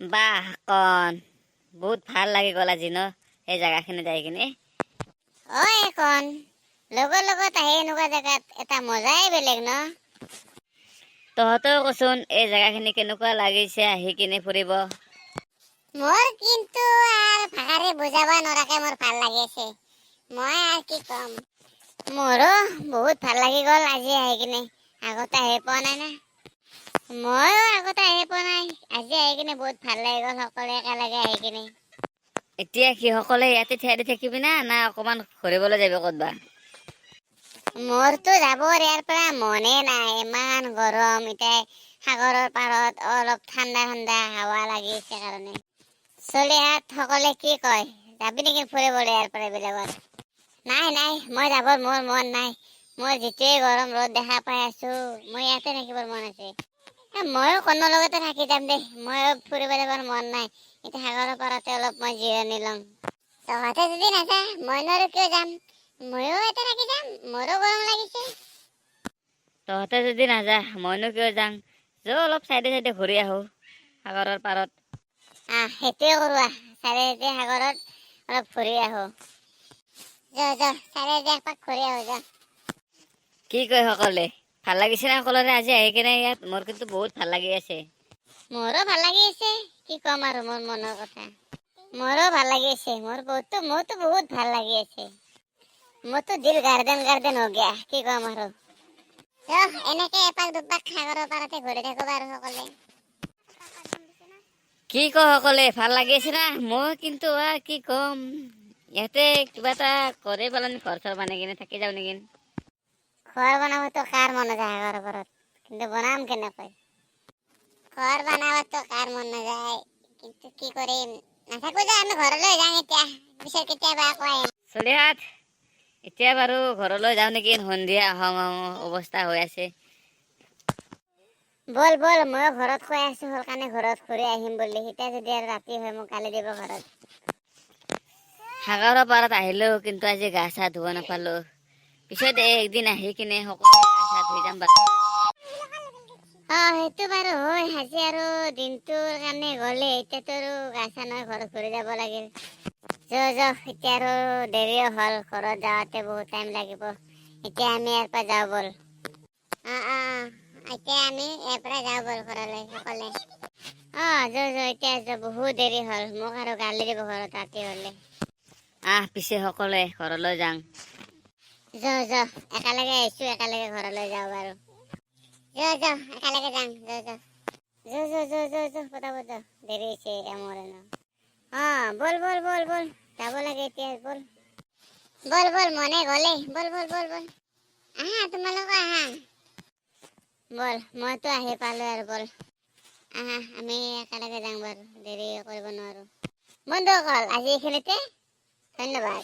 বাহ কন বহুত ভাল লাগি গ'ল আজি ন এই জেগাখিনি যাই কিনে। কন লগৰ লগত আহি এনেকুৱা জেগাত এটা মজাই বেলেগ ন। তহঁতেও কচোন এই জেগাখিনি কেনেকুৱা লাগিছে আহি কিনে ফুৰিব। মোৰ কিন্তু আৰ ভাষাৰে বুজাব নোৱাৰাকে মোৰ ভাল লাগি আছে। মই আৰ কি কম, মোৰো বহুত ভাল লাগি গ'ল আজি আহি কিনে। আগতে আহি পোৱা নাই না, ময়ো আগতে আহি পোৱা নাই। আজি আহি কিনে বহুত ভাল লাগি গ'ল সকলোৱে একেলগে আহি কিনে। এতিয়া সিসকলে ইয়াতে থিয় দি থাকিবি না না অকমান ঘূৰিবলৈ যাবি ক'তবা? মোৰতো যাবৰ ইয়াৰ পৰা মনে নাই, ইমান গৰম। এতিয়া সাগৰৰ পাৰত অলপ ঠাণ্ডা ঠাণ্ডা হাৱা লাগি আছে কাৰণে। চলিহাত সকলে কি কয়, যাবি নেকি ফুৰিবলৈ ইয়াৰ পৰা বেলেগত? নাই নাই, মই যাবৰ মোৰ মন নাই। মই যেতিয়াই গৰম ৰ'দ দেখা পাই আছো, মই ইয়াতে থাকিবৰ মন আছে। ময়ো কোনো লগতে থাকি যাম দে, ময়ো ফুৰিব যাবৰ মন নাই। এতিয়া সাগৰৰ পাৰতে অলপ মই জিৰণি ল'ম। তহঁতে যদি নাযা মইনো আৰু কিয় যাম, ময়ো ইয়াতে থাকি যাম, মোৰো গৰম লাগিছে। তহঁতে যদি নাযা মইনো কিয় যাম, যৌ অলপ চাইডে চাইডে ঘূৰি আহো সাগৰৰ পাৰত। সেইটোৱে কৰোঁ, চাইডে সাগৰত অলপ ঘূৰি আহো। চাইডে একপাক ঘূৰি আহো যা। কি কয় সকলে, ভাল লাগিছে না সকলোৰে আজি আহি কিনে ইয়াত? মোৰ কিন্তু বহুত ভাল লাগি আছে। মোৰো ভাল লাগি আছে, কি ক'ম আৰু মোৰ মনৰ কথা। মোৰো ভাল লাগি আছে, মোৰতো বহুত ভাল লাগি আছে। মোৰতো দিল গাৰ্ডেন গাৰ্ডেন হৈ গয়া, কি ক'ম আৰু। এনেকে এপাক দুপাক সাগৰৰ পাৰতে ঘূৰি থাকো বাৰু সকলে। কি কয় সকলে, ভাল লাগি আছে না? মই কিন্তু কি কম, ইয়াতে কিবা এটা কৰি পেলানি ঘৰ চৰ বনাই কিনে থাকি যাওঁ নেকি। ঘৰ বনাবতো কাৰ মন নাযায় সাগৰৰ পাৰত, কিন্তু বনাম কেনেকৈ? ঘৰ বনাবতো কাৰ মন নাযায়, কিন্তু কি কৰিম, নাথাকো যে আমি ঘৰলৈ যাম এতিয়া, পিছত কেতিয়াবা আকৌ আহিম। চলিহাত এতিয়া বাৰু ঘৰলৈ যাওঁ নেকি, সন্ধিয়া আহোঁ আহোঁ অৱস্থা হৈ আছে। বল বল, ময়ো ঘৰত কৈ আছো হ'ল কাৰণে ঘৰত ঘূৰি আহিম বুলি। এতিয়া যদি আৰু ৰাতি হয় মোক গালি দিব ঘৰত। সাগৰৰ পাৰত আহিলো, কিন্তু আজি গা চা ধুব নাপালো। পিছত একদিন আহি কিনে সকলোৱে গা চা ধুই যাম বাৰু। সেইটো বাৰু হয়, আজি আৰু দিনটোৰ কাৰণে গ'লে এতিয়াতো আৰু গা চা নহয় ঘৰত ঘূৰি যাব লাগিল। এতিয়া আৰু দেৰিও হ'ল, ঘৰত যাওঁতে বহুত টাইম লাগিব। এতিয়া আমি ইয়াৰ পৰা যাওঁ বল। এতিয়া আমি ইয়াৰ পৰা যাওঁ বল ঘৰলৈ সকলে। এতিয়া বহুত দেৰি হ'ল, মোক আৰু গালি দিব ঘৰত ৰাতি হ'লে। পিছে সকলোৱে ঘৰলৈ যাওঁ। একেলগে আহিছো, একেলগে ঘৰলৈ যাওঁ বাৰু। একেলগে যাম, পটাপট দেৰি হৈছে মোৰ এনেও। বল বল বল বল, যাব লাগে এতিয়া, বল বল বল, মনে গ'লে বল বল বল বল। আহা তোমালোক আহা, বল মইতো আহি পালো আৰু বল। আমি একেলগে যাম বাৰু, দেৰি কৰিব নোৱাৰো। বন্ধুসকল আজি এইখিনিতে, ধন্যবাদ।